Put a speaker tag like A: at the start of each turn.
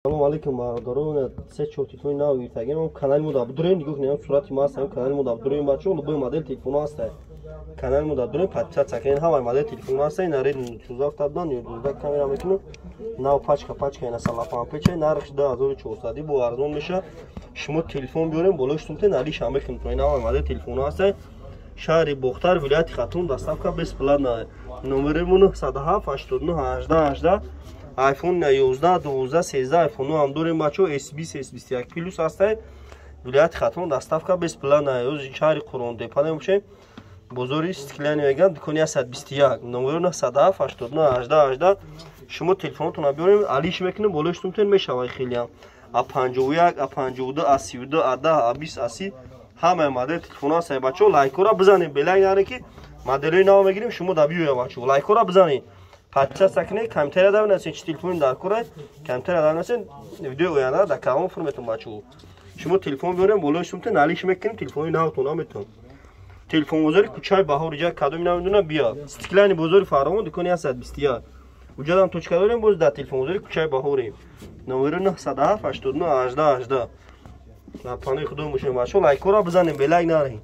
A: Assalomu alaykum barодарон. Се чотитои нав ютагем канал мудаб дурен нигоҳ нем сурати ма ҳастам канал мудаб дурен бачо любой модель телефон аста. Канал мудаб дурен подписаться кен ҳамаи модель телефон аста. Наред 14 табдан 12 камера мекунем. Нав пачка ина салафан пече нархш 2400 бо арзон меша. Шумо телефон биёрем болош тумте налиш ҳам мекунем. То ина модель телефон аста. Шаҳри Бохтар вилояти Хатун доставка бесплатна. Номеремон 107 89 18 18 iPhone 11, 12, 13 iPhone هم داریم بچه‌ها S20 S21 پلوس هسته. ولایت خاتون دستافکا بسپلانه از شهر قرون دپانه میشه. بازاری استقلالی میگن دکانی 121 نمره 907 89 18 18 شما تلفنتون رو بیاریم علیش میکنیم بالاشتون تن میشه خیلی هم 51 52 32 10 20 80 همه مدل تلفن ها سه بچه‌ها لایک رو بزنید بلای نره که مدلی نام میگیریم شما دبیو بچه‌ها لایک رو بزنید پچه سکنه کمتر دارن از چی تلفن در کوره کمتر دارن از ویدیو اویانا در کامون فرمتون بچه‌ها شما تلفن بیاریم بالاشتون تن علیش میکنیم تلفن ناوتون میتون تلفن بزرگ کوچای بهار جا کادو می‌نمیدونم بیا استقلالی بزرگ فرامون دکانی 121 وجودم توچ کردیم باز در تلفن بزرگ کوچای بهاری نمره 907 89 18 18 پانوی خودمون میشه بچه‌ها لایک رو بزنیم بلای نرین